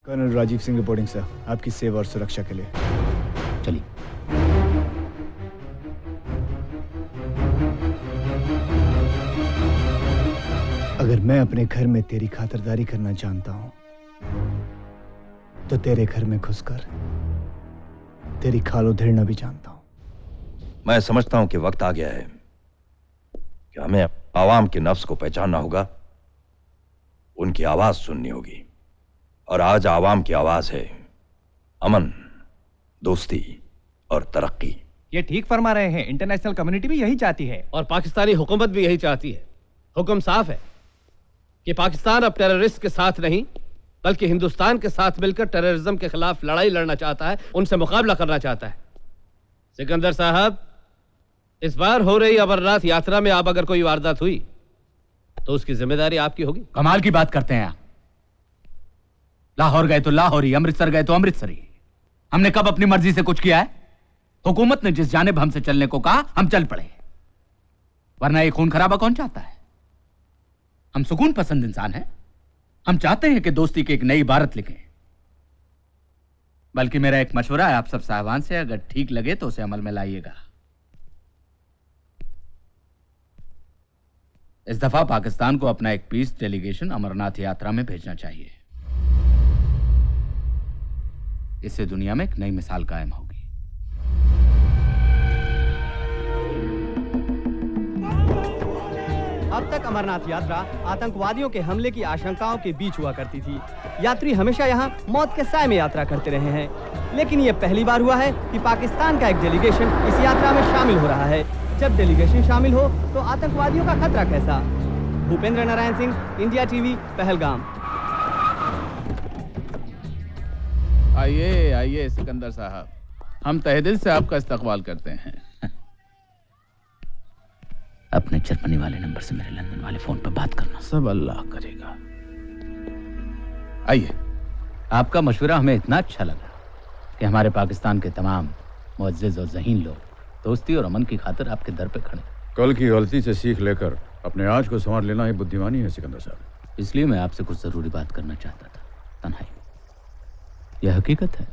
Colonel Rajiv Singh reporting sir, आपकी सेवा और सुरक्षा के लिए। चलिए। अगर मैं अपने घर में तेरी खातिरदारी करना जानता हूं तो तेरे घर में घुसकर तेरी खाल उधेड़ना भी जानता हूं। मैं समझता हूं कि वक्त आ गया है कि हमें आवाम के नफ्स को पहचानना होगा, उनकी आवाज सुननी होगी। और आज आवाम की आवाज है अमन, दोस्ती और तरक्की। ये ठीक फरमा रहे हैं। इंटरनेशनल कम्युनिटी भी यही चाहती है और पाकिस्तानी हुकूमत भी यही चाहती है। हुक्म साफ है कि पाकिस्तान अब टेररिस्ट के साथ नहीं बल्कि हिंदुस्तान के साथ मिलकर टेररिज्म के खिलाफ लड़ाई लड़ना चाहता है, उनसे मुकाबला करना चाहता है। सिकंदर साहब, इस बार हो रही अमरनाथ यात्रा में अब अगर कोई वारदात हुई तो उसकी जिम्मेदारी आपकी होगी। कमाल की बात करते हैं आप। लाहौर गए तो लाहौरी, अमृतसर गए तो अमृतसरी। हमने कब अपनी मर्जी से कुछ किया है? हुकूमत ने जिस जानिब हमसे चलने को कहा हम चल पड़े, वरना ये खून खराबा कौन चाहता है? हम सुकून पसंद इंसान हैं। हम चाहते हैं कि दोस्ती की एक नई इबारत लिखें। बल्कि मेरा एक मशवरा है आप सब साहबान से, अगर ठीक लगे तो उसे अमल में लाइएगा। इस दफा पाकिस्तान को अपना एक पीस डेलीगेशन अमरनाथ यात्रा में भेजना चाहिए। इससे दुनिया में एक नई मिसाल कायम होगी। अब तक अमरनाथ यात्रा आतंकवादियों के हमले की आशंकाओं के बीच हुआ करती थी। यात्री हमेशा यहाँ मौत के साए में यात्रा करते रहे हैं, लेकिन ये पहली बार हुआ है कि पाकिस्तान का एक डेलीगेशन इस यात्रा में शामिल हो रहा है। जब डेलीगेशन शामिल हो तो आतंकवादियों का खतरा कैसा? Bhupendra Narayan Singh, India TV, Pahalgam. आइए आइए सिकंदर साहब, हम तहे दिल से आपका इस्तकबाल करते हैं। अपने जर्मनी वाले नंबर से मेरे लंदन वाले फोन पर बात करना। सब अल्लाह करेगा। आइए। आपका मशवरा हमें इतना अच्छा लगा कि हमारे पाकिस्तान के तमाम मुअज़्ज़िज़ और ज़हीन लोग दोस्ती और अमन की खातिर आपके दर पे खड़े। कल की गलती से सीख लेकर अपने आज को संवार लेना ही बुद्धिमानी है सिकंदर साहब। इसलिए मैं आपसे कुछ जरूरी बात करना चाहता था। तन्हाई, यह हकीकत है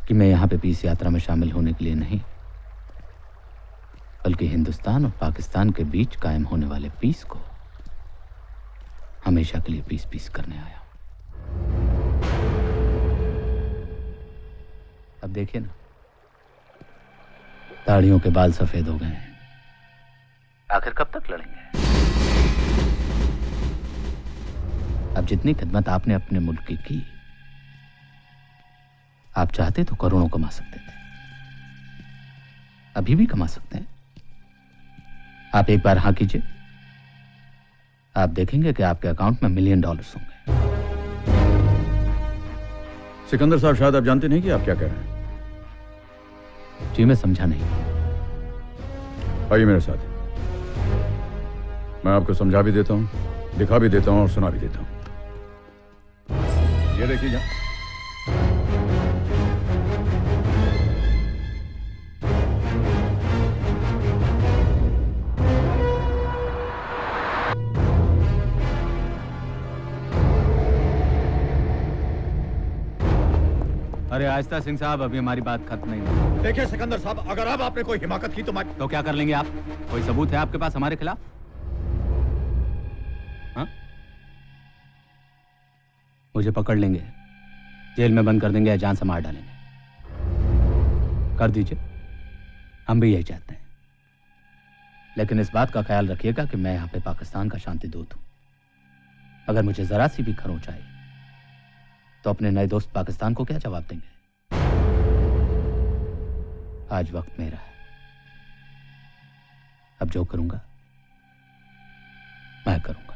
कि मैं यहाँ पे पीस यात्रा में शामिल होने के लिए नहीं बल्कि हिंदुस्तान और पाकिस्तान के बीच कायम होने वाले पीस को हमेशा के लिए पीस करने आया हूं। अब देखिए ना, दाढ़ियों के बाल सफेद हो गए हैं, आखिर कब तक लड़ेंगे? अब जितनी खिदमत आपने अपने मुल्क की की, आप चाहते तो करोड़ों कमा सकते थे, अभी भी कमा सकते हैं। आप एक बार हाँ कीजिए, आप देखेंगे कि आपके अकाउंट में $1 मिलियन होंगे। सिकंदर साहब, शायद आप जानते नहीं कि आप क्या कह रहे हैं। जी मैं समझा नहीं। आइए मेरे साथ, मैं आपको समझा भी देता हूँ, दिखा भी देता हूँ और सुना भी देता हूँ। ये देखिए यहाँ। अरे आहिस्ता सिंह साहब, अभी हमारी बात खत्म नहीं हुई। देखिए सिकंदर साहब, अगर अब आपने कोई हिमाकत की तो मैं... तो क्या कर लेंगे आप? कोई सबूत है आपके पास हमारे खिलाफ? हाँ? मुझे पकड़ लेंगे, जेल में बंद कर देंगे या जान से मार डालेंगे। कर दीजिए, हम भी यही चाहते हैं। लेकिन इस बात का ख्याल रखिएगा कि मैं यहाँ पे पाकिस्तान का शांति दूत हूं। अगर मुझे जरा सी भी खरोंच आई तो अपने नए दोस्त पाकिस्तान को क्या जवाब देंगे? आज वक्त मेरा है, अब जो करूंगा मैं करूंगा।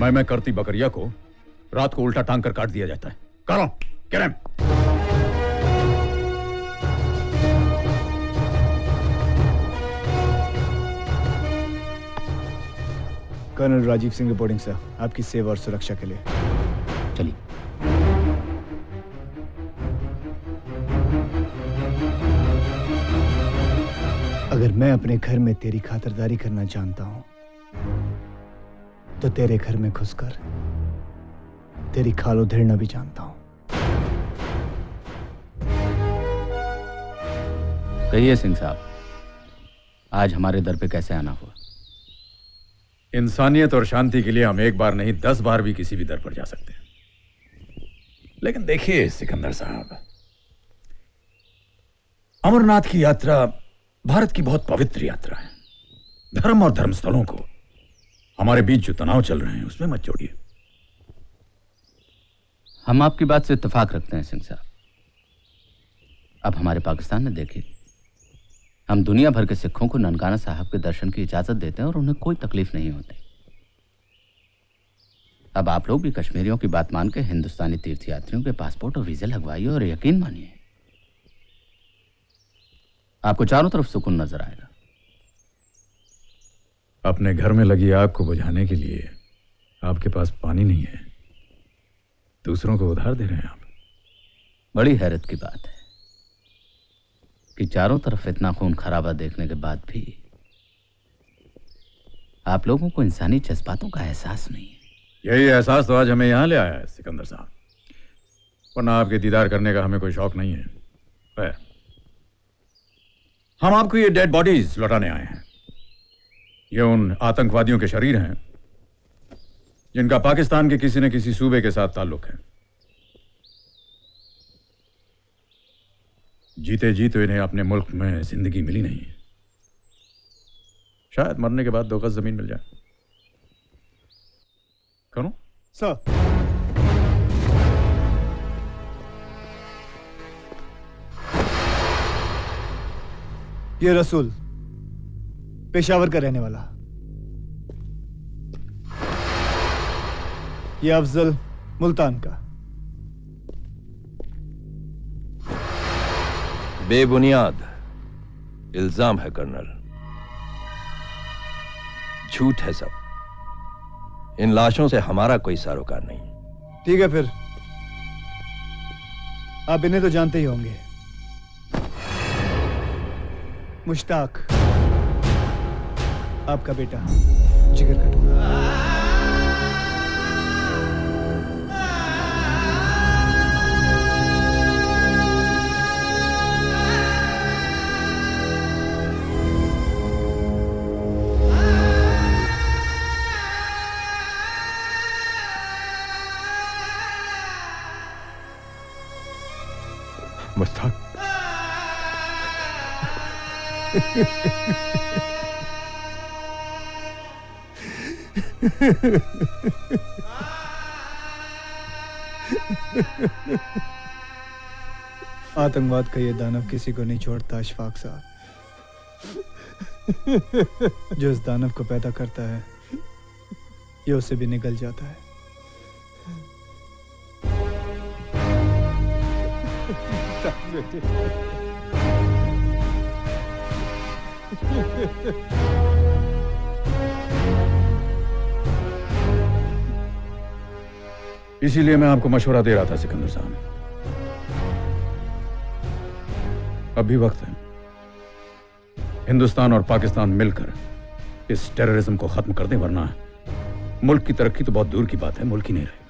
मैं करती बकरिया को रात को उल्टा टांग कर काट दिया जाता है। करो किरम। Colonel Rajiv Singh reporting sir, आपकी सेवा और सुरक्षा के लिए। चलिए। अगर मैं अपने घर में तेरी खातिरदारी करना जानता हूं तो तेरे घर में घुसकर तेरी खालो धीरना भी जानता हूं। कहिए सिंह साहब, आज हमारे दर पे कैसे आना हुआ? इंसानियत और शांति के लिए हम एक बार नहीं 10 बार भी किसी भी दर पर जा सकते हैं। लेकिन देखिए सिकंदर साहब, अमरनाथ की यात्रा भारत की बहुत पवित्र यात्रा है। धर्म और धर्मस्थलों को हमारे बीच जो तनाव चल रहे हैं उसमें मत जोड़िए। हम आपकी बात से इत्तेफाक रखते हैं सिंह साहब। अब हमारे पाकिस्तान में देखिए, हम दुनिया भर के सिखों को ननकाना साहब के दर्शन की इजाजत देते हैं और उन्हें कोई तकलीफ नहीं होती। अब आप लोग भी कश्मीरियों की बात मान के हिंदुस्तानी तीर्थयात्रियों के पासपोर्ट और वीजे लगवाइए और यकीन मानिए, आपको चारों तरफ सुकून नजर आएगा। अपने घर में लगी आग को बुझाने के लिए आपके पास पानी नहीं है, दूसरों को उधार दे रहे हैं आप। बड़ी हैरत की बात है कि चारों तरफ इतना खून खराबा देखने के बाद भी आप लोगों को इंसानी जज्बातों का एहसास नहीं है। यही एहसास तो आज हमें यहां ले आया है सिकंदर साहब, वरना आपके दीदार करने का हमें कोई शौक नहीं है। खैर, हम आपको ये डेड बॉडीज लौटाने आए हैं। ये उन आतंकवादियों के शरीर हैं जिनका पाकिस्तान के किसी न किसी सूबे के साथ ताल्लुक है। जीते जी तो इन्हें अपने मुल्क में जिंदगी मिली नहीं, शायद मरने के बाद 2 गज जमीन मिल जाए। करूं? सर, ये रसूल पेशावर का रहने वाला, ये अफजल मुल्तान का। बेबुनियाद इल्जाम है कर्नल, झूठ है सब। इन लाशों से हमारा कोई सरोकार नहीं। ठीक है, फिर आप इन्हें तो जानते ही होंगे। मुश्ताक, आपका बेटा, जिगर का टुकड़ा। मुश्ताक, आतंकवाद का ये दानव किसी को नहीं छोड़ता अशफाक साहब। जो इस दानव को पैदा करता है ये उससे भी निकल जाता है। इसीलिए मैं आपको मशवरा दे रहा था सिकंदर साहब, अभी वक्त है हिंदुस्तान और पाकिस्तान मिलकर इस टेररिज्म को खत्म कर दें, वरना मुल्क की तरक्की तो बहुत दूर की बात है, मुल्क ही नहीं रहेगा।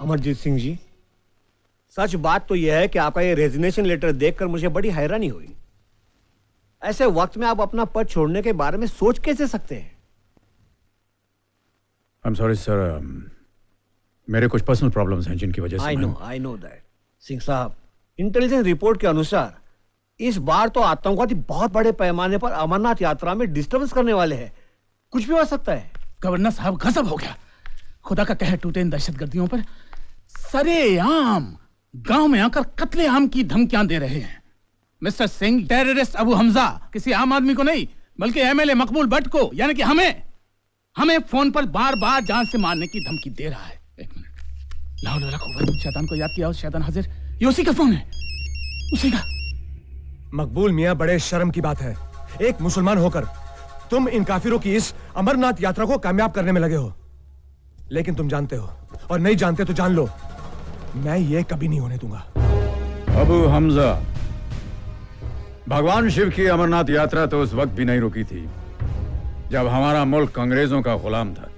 अमरजीत सिंह जी, सच बात तो यह है कि आपका ये रेजिग्नेशन लेटर देखकर मुझे बड़ी हैरानी हुई। ऐसे वक्त में आप अपना पद छोड़ने के बारे में सोच कैसे सकते हैं? आई एम सॉरी सर, मेरे कुछ पर्सनल प्रॉब्लम्स हैं जिनकी वजह से आई नो दैट। सिंह साहब, इंटेलिजेंस रिपोर्ट के अनुसार इस बार तो आतंकवादी बहुत बड़े पैमाने पर अमरनाथ यात्रा में डिस्टर्बेंस करने वाले हैं। कुछ भी हो सकता है। गवर्नर साहब, गजब हो गया। खुदा का कहर टूटे इन दहशतगर्दियों पर। सरेआम गांव में आकर कत्लेआम की धमकियां दे रहे हैं। मिस्टर सिंह, टेररिस्ट अबू हमजा किसी आम आदमी को नहीं बल्कि एमएलए मकबूल भट्ट को, यानी कि हमें फोन पर बार बार जान से मारने की धमकी दे रहा है। एक मिनट, लाओ लाला को, शैतान को याद किया, शैतान हाजिर। ये उसी का फोन है, उसी का। मकबूल मियां, बड़े शर्म की बात है, एक मुसलमान होकर तुम इन काफिरों की इस अमरनाथ यात्रा को कामयाब करने में लगे हो। लेकिन तुम जानते हो, और नहीं जानते तो जान लो, मैं ये कभी नहीं होने दूंगा। अबू हमजा, भगवान शिव की अमरनाथ यात्रा तो उस वक्त भी नहीं रुकी थी जब हमारा मुल्क अंग्रेजों का गुलाम था,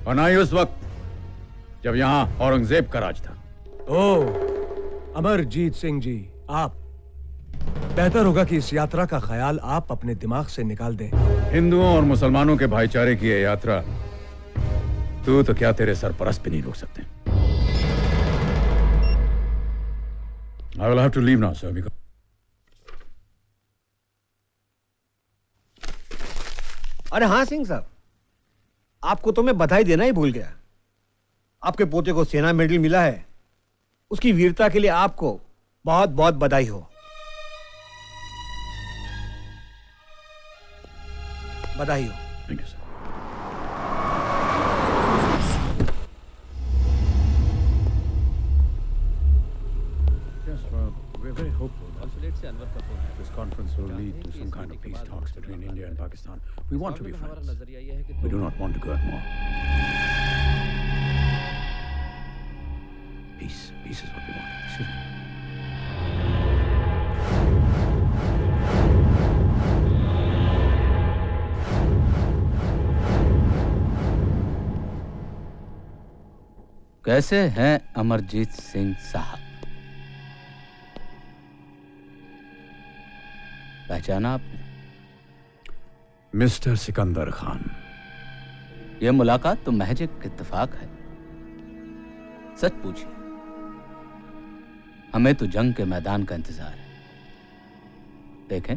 और ना ही उस वक्त जब यहां औरंगजेब का राज था। ओह, अमरजीत सिंह जी, आप बेहतर होगा कि इस यात्रा का ख्याल आप अपने दिमाग से निकाल दें। हिंदुओं और मुसलमानों के भाईचारे की यह यात्रा तू तो क्या तेरे सरपरस्त भी नहीं रोक सकते। I will have to leave now, sir, because... अरे हाँ सिंह साहब, आपको तो मैं बधाई देना ही भूल गया। आपके पोते को सेना मेडल मिला है। उसकी वीरता के लिए आपको बहुत बहुत बधाई हो। बधाई हो। Thank you, sir. Yes, well, we're very hopeful that this conference will lead to some kind of peace talks between India and Pakistan. We want to be friends. We do not want to go at war. Peace. Peace is what we want. Excuse me. कैसे हैं अमरजीत सिंह साहब? पहचाना आपने? Mister Sikandar Khan. यह मुलाकात तो महज एक इत्तेफाक है। सच पूछिए, हमें तो जंग के मैदान का इंतजार है। देखें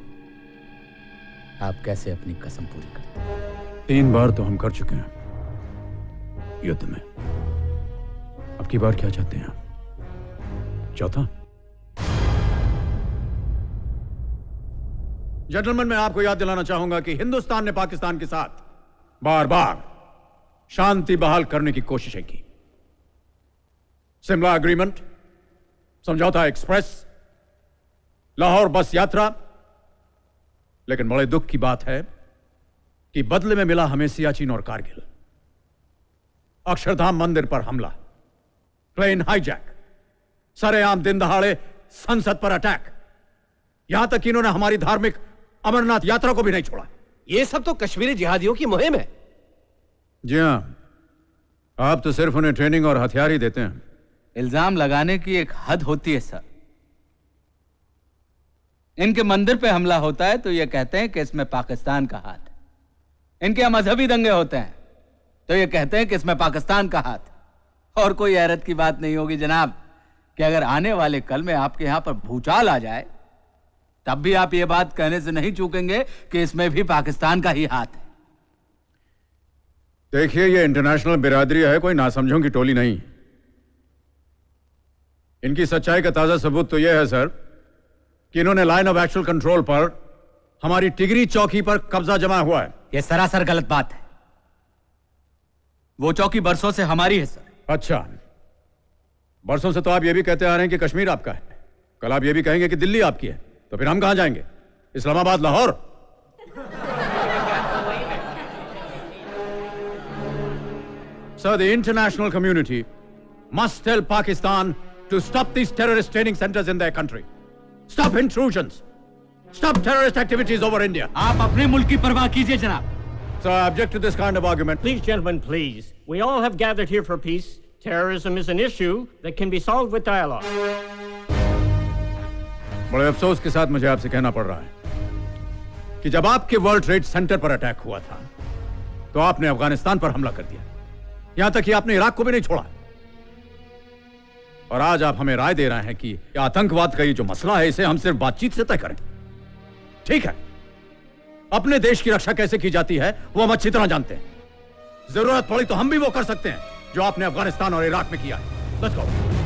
आप कैसे अपनी कसम पूरी करते हैं। 3 बार तो हम कर चुके हैं युद्ध में। अब की बार क्या चाहते हैं आप? चौथा? जेंटलमैन, मैं आपको याद दिलाना चाहूंगा कि हिंदुस्तान ने पाकिस्तान के साथ बार बार शांति बहाल करने की कोशिशें की। शिमला एग्रीमेंट, समझौता एक्सप्रेस, लाहौर बस यात्रा। लेकिन बड़े दुख की बात है कि बदले में मिला हमें सियाचिन और कारगिल। अक्षरधाम मंदिर पर हमला, प्लेन हाईजैक, सरेआम दिन दहाड़े संसद पर अटैक, यहां तक कि इन्होंने हमारी धार्मिक अमरनाथ यात्रा को भी नहीं छोड़ा। ये सब तो कश्मीरी जिहादियों की मुहिम है। जी हां, आप तो सिर्फ उन्हें ट्रेनिंग और हथियार ही देते हैं। इल्जाम लगाने की एक हद होती है सर। इनके मंदिर पे हमला होता है तो ये कहते हैं कि इसमें पाकिस्तान का हाथ है। इनके यहाँ मजहबी दंगे होते हैं तो ये कहते हैं कि इसमें पाकिस्तान का हाथ है। और कोई हैरत की बात नहीं होगी जनाब कि अगर आने वाले कल में आपके यहां पर भूचाल आ जाए तब भी आप ये बात कहने से नहीं चूकेंगे कि इसमें भी पाकिस्तान का ही हाथ है। देखिए, ये इंटरनेशनल बिरादरी है, कोई नासमझों की टोली नहीं। इनकी सच्चाई का ताजा सबूत तो यह है सर कि इन्होंने लाइन ऑफ एक्चुअल कंट्रोल पर हमारी टिगरी चौकी पर कब्जा जमा हुआ है। यह सरासर गलत बात है। वो चौकी बरसों से हमारी है सर। अच्छा, बरसों से तो आप ये भी कहते आ रहे हैं कि कश्मीर आपका है। कल आप ये भी कहेंगे कि दिल्ली आपकी है, तो फिर हम कहां जाएंगे? Islamabad, Lahore? Sir, the international community must tell Pakistan to stop these terrorist training centers in their country. Stop intrusions. Stop terrorist activities over India. आप अपने मुल्क की परवाह कीजिए जनाब। So I object to this kind of argument. Please, gentlemen, please. We all have gathered here for peace. Terrorism is an issue that can be solved with dialogue. बड़े अफसोस के साथ मुझे आपसे कहना पड़ रहा है कि जब आपके वर्ल्ड ट्रेड सेंटर पर अटैक हुआ था तो आपने अफगानिस्तान पर हमला कर दिया, यहां तक कि आपने इराक को भी नहीं छोड़ा। और आज आप हमें राय दे रहे हैं कि आतंकवाद का ये जो मसला है इसे हम सिर्फ बातचीत से तय करें। ठीक है, अपने देश की रक्षा कैसे की जाती है वो हम अच्छी तरह जानते हैं। जरूरत पड़ी तो हम भी वो कर सकते हैं जो आपने अफगानिस्तान और इराक में किया है। Let's go.